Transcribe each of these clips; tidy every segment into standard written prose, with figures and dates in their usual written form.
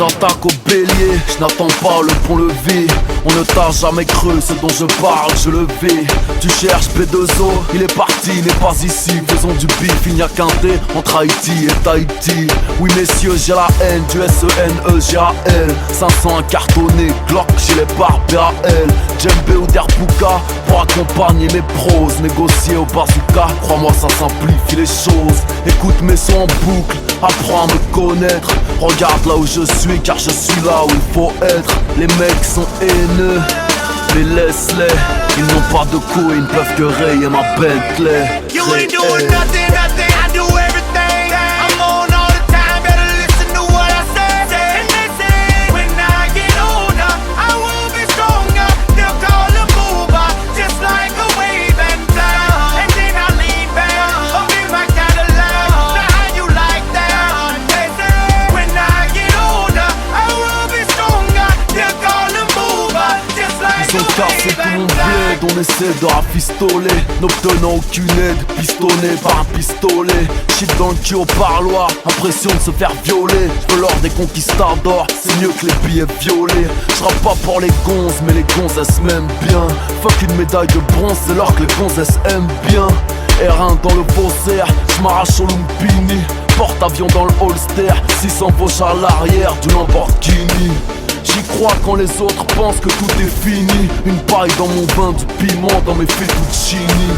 j'attaque au bélier, je n'attends pas le pont-levé. On ne t'a jamais cru, ce dont je parle, je le vis. Tu cherches P2O, il est parti, il n'est pas ici. Faisons du bif, il n'y a qu'un dé entre Haïti et Tahiti. Oui messieurs, j'ai la haine du SENEGAL. 500 incartonnés, Glock, j'ai les barbes BAL. Djembé ou Derbuka, pour accompagner mes pros. Négocier au bazooka, crois-moi ça simplifie les choses. Écoute mes sons en boucle, apprends à me connaître. Regarde là où je suis, car je suis là où il faut être. Les mecs sont haineux, mais laisse-les. Ils n'ont pas de coups, ils ne peuvent que rayer ma Bentley. You ain't doing nothing, nothing, I do everything. I'm on all the time, better listen to what I say. And they say, when I get older, I will be stronger. They'll call a mover, just like a wave and fly. And then I lean back, up in my Cadillac. Now how you like that? And they say, when I get older, I will be stronger. They'll call a mover, just like Ils ont a cassé wave tout mon and fly. bled, on essaie de rafistoler, n'obtenant aucune aide, pistonné par un pistolet. Shit dans le cul au parloir, impression de se faire violer. J'veux l'or des conquistadors, c'est mieux que les billets violés. J'rappe pas pour les gonzes, mais les gonzesses m'aiment bien. Fuck une médaille de bronze, c'est l'or que les gonzesses aiment bien. R1 dans le faussaire, j'm'arrache au Lumpini. Porte-avions dans le holster, 600 poches à l'arrière du Lamborghini. J'y crois quand les autres pensent que tout est fini. Une paille dans mon vin, du piment dans mes fettuccini.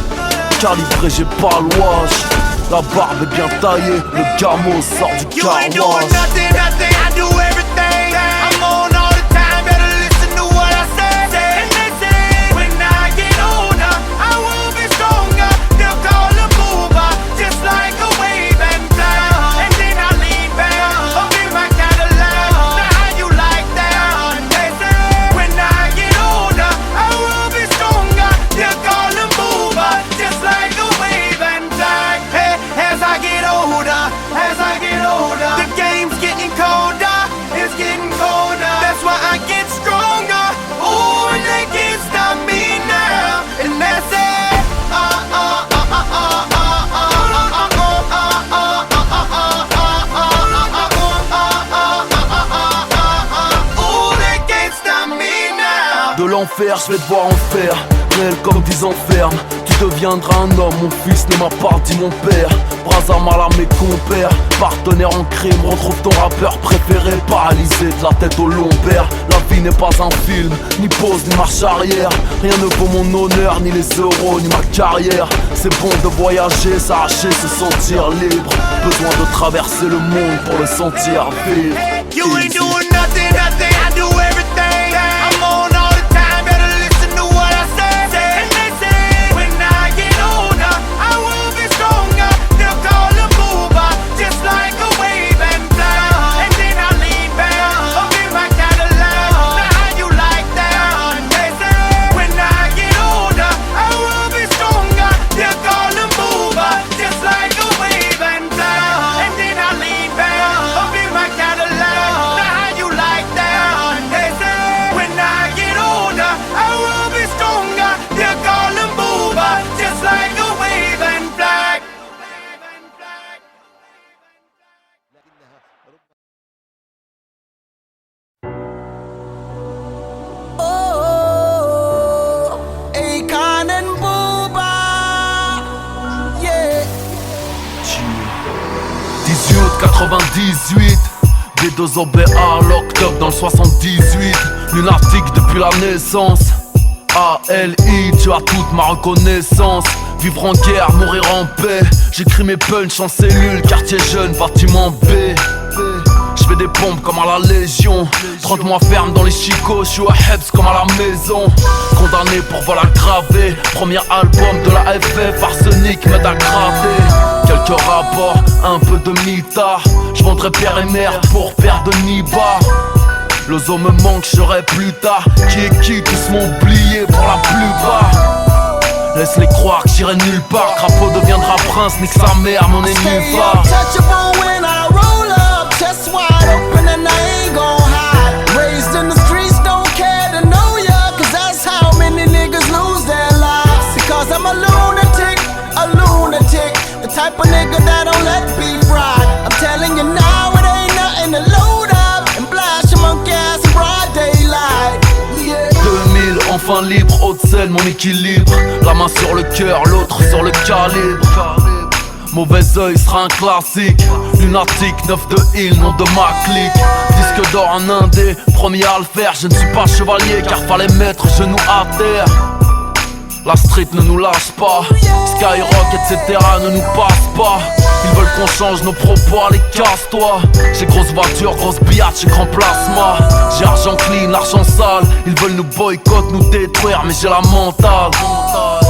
Calibré, j'ai pas le wash. La barbe est bien taillée, le gamo sort du You ain't doing carwash. nothing, nothing, I do everything. I'm on all the time, better listen to what I say. And they say, when I get older, I will be stronger. They'll call a mover, just like a wave and fly. And then I lean back, up in my Cadillac. Now how you like that? And they say, when I get older, I will be stronger. They'll call a mover, just like a wave and fly. Hey, as I get older, as I get older, the game's getting colder, it's getting colder. That's why I get stronger. Ooh, and they can't stop me now. And that's it. Ooh, they can't stop me now. De l'enfer, je vais te voir en fer. Réel comme 10 enfermes. Tu deviendras un homme, mon fils ne m'a pas dit mon père. Bras à mal à mes compères, partenaire en crime. Retrouve ton rappeur préféré, paralysé de la tête au lombaire. La vie n'est pas un film, ni pause ni marche arrière. Rien ne vaut mon honneur, ni les euros, ni ma carrière. C'est bon de voyager, s'arracher, se sentir libre. Besoin de traverser le monde pour le sentir vivre. You ain't doing nothing, nothing, I do everything. I'm on all the time, better listen to what I say. And they say, when I get older, I will be stronger. They'll call a mover, just like a wave and fly. And then I lean back, up in my Cadillac. Now how you like that? And they say, when I get older, I will be stronger. They'll call a mover, just like a wave and fly. And then I lean back, up in my Cadillac. Now how you like that? And they say, when I get older, I will be stronger. They'll call a mover, just like a wave and flag. Oh, Akon and Booba, yeah. 18 août 98, B2OBA, l'octobre dans le 78. Lunatique depuis la naissance. ALI, tu as toute ma reconnaissance. Vivre en guerre, mourir en paix. J'écris mes punchs en cellule, quartier jeune, bâtiment B. Je fais des pompes comme à la Légion. 30 mois ferme dans les chicots, je suis à Hebs comme à la maison. Condamné pour vol aggravé. Premier album de la FF, arsenic m'aide à graver. Quelques rapports, un peu de mita. Je vendrai père et mère pour père de Niba. Le zoo me manque, je serai plus tard. Qui est qui, tous m'ont oublié pour la plupart. Laisse-les croire que j'irai nulle part. Crapaud deviendra prince, nique sa mère, mon est nulle part. Untouchable when I roll up, chest wide open and I ain't gon' hide. Raised in the streets, don't care to know ya, cause that's how many niggas lose their lives. Because I'm a lunatic, the type of nigga that don't let beef ride. I'm telling you now, it ain't nothing to load up and blast enfin libre, haute scène, mon équilibre. La main sur le cœur, l'autre sur le calibre. Mauvais oeil sera un classique. Lunatique, 9 de Hill, nom de ma clique. Disque d'or en indé, premier à le faire. Je ne suis pas chevalier car fallait mettre genou à terre. La street ne nous lâche pas, Skyrock etc ne nous passe pas. Ils veulent qu'on change nos propos, allez casse-toi. J'ai grosse voiture, grosse billard, j'ai grand plasma. J'ai argent clean, argent sale. Ils veulent nous boycott, nous détruire, mais j'ai la mentale.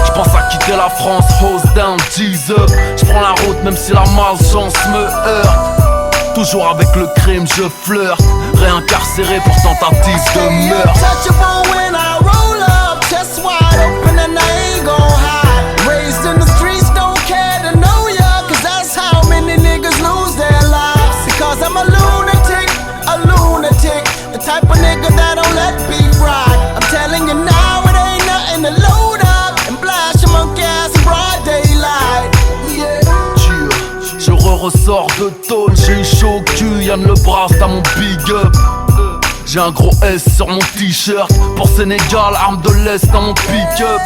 J'pense à quitter la France, hose down, Jesus. J'prends la route même si la malchance me heurte. Toujours avec le crime je flirte. Réincarcéré pour tentative de meurtre. Chest wide open and I ain't gon' hide. Raised in the streets, don't care to know ya, cause that's how many niggas lose their lives. Because I'm a lunatic, the type of nigga that don't let beef ride. I'm telling you now, it ain't nothing to load up and blast your monkey ass in broad daylight. Yeah. Je ressors de tôle, j'ai eu chaud au cul, Yann Lebras à mon big up. J'ai un gros S sur mon t-shirt. Pour Sénégal, arme de l'Est dans mon pick-up.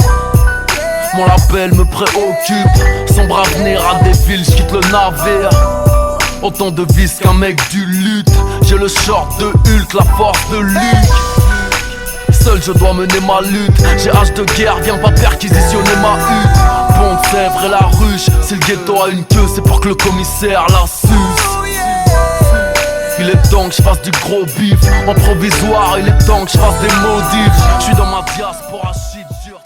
Mon label me préoccupe. Sombre avenir à des villes, j'quitte le navire. Autant de vis qu'un mec du lutte. J'ai le short de Hulk, la force de Luke. Seul je dois mener ma lutte. J'ai hache de guerre, viens pas perquisitionner ma hutte. Pont de Sèvres et la ruche. Si le ghetto a une queue, c'est pour que le commissaire la suce. Il est temps que je fasse du gros bif. En provisoire, il est temps que je fasse des modifs. Je suis dans ma diaspora, shit dur.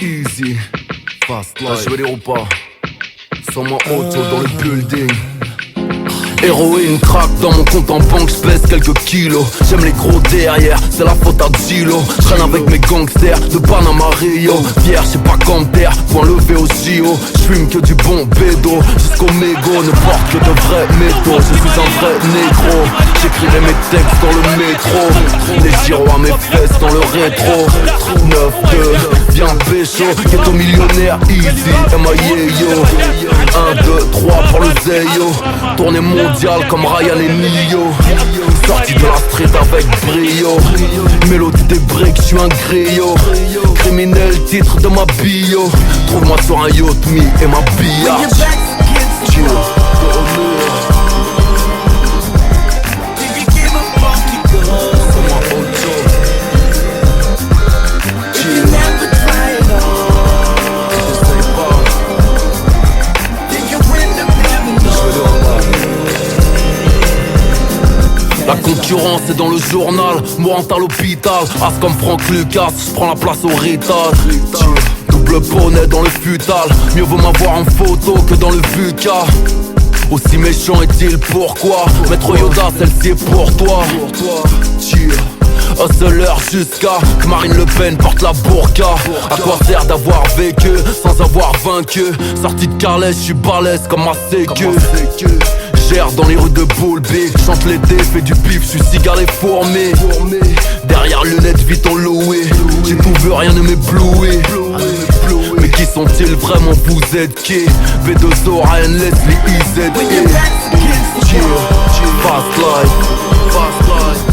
Easy, fast life. Je vais dire ou pas. Sans mon auto dans le building. Héroïne craque dans mon compte en banque, j'pèse quelques kilos. J'aime les gros derrière, c'est la faute à Gilo. J'traîne avec mes gangsters de Panama Rio. Fier, j'sais pas comme terre, point levé au JO. J'fume que du bon bédo, jusqu'au mégot. Ne porte que de vrais métaux, je suis un vrai négro. J'écrirai mes textes dans le métro. Les gyros à mes fesses dans le rétro. 9-2, viens pécho, ghetto millionnaire, easy, M.I.A.Yo. 1, 2, 3 pour le Zeyo. Tournée mondiale comme Ryan et Nio. Sorti de la street avec brio. Mélodie des briques, j'suis un griot. Criminel, titre de ma bio. Trouve-moi sur un yacht, me et ma billard. La concurrence est dans le journal, mourante à l'hôpital. As comme Franck Lucas, j'prends la place au Rital. Double bonnet dans le futal, mieux vaut m'avoir en photo que dans le VUCA. Aussi méchant est-il, pourquoi? Maître Yoda, celle-ci est pour toi. Hustler jusqu'à que Marine Le Pen porte la burqa. À quoi sert d'avoir vécu sans avoir vaincu? Sorti de Carles, j'suis balèze comme ma sécu. Gère dans les rues de Boulby, chante l'été, fais du pif, j'suis cigare et fourmé. Derrière lunettes, vite en loué. J'ai tout vu, rien ne m'éblouit. Mais qui sont-ils vraiment, vous êtes qui? V2O, Ryan Leslie, IZE. Fast life, fast life.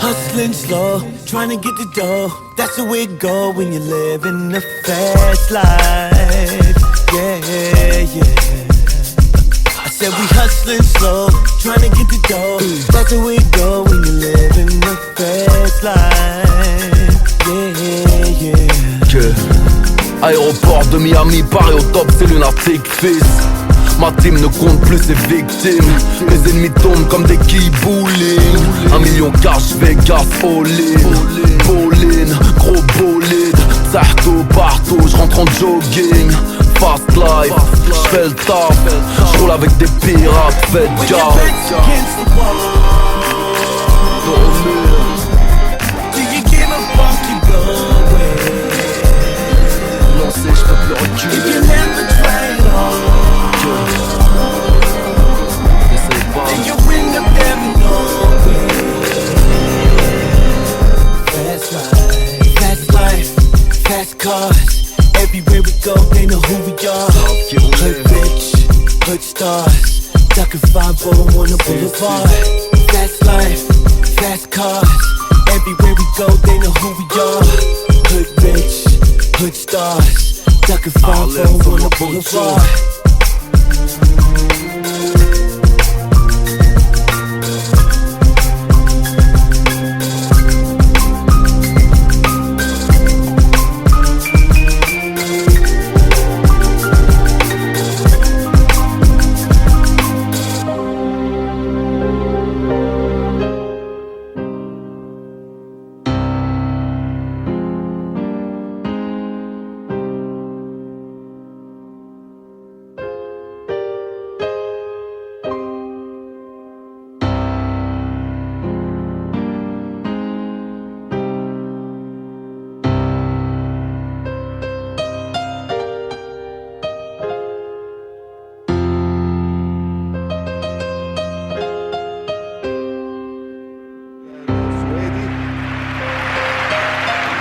Hustling slow, trying to get the dough. That's the way it go when you live in the fast life. Yeah, yeah. I said we hustling slow, trying to get the dough. That's the way it go when you live in the fast life. Yeah, yeah. Aéroport de Miami, Paris au top, c'est lunatique fils. Ma team ne compte plus ses victimes. Les ennemis tombent comme des quilles bowling. 1 million cash, Vegas, all-in. Bowling, gros bolide. Sarto partout, j'rentre en jogging. Fast life, j'fais le taf. J'roule avec des pirates, faites gaffe. Lancé, j'peux plus reculer. on the boulevard. Fast life, fast cars. Everywhere we go, they know who we are. Hood rich, hood stars. Duckin' 5 on the boulevard.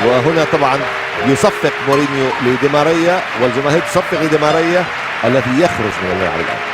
وهنا طبعا يصفق مورينيو لدي ماريا والجماهير تصفق لدي ماريا الذي يخرج من الملعب الآن.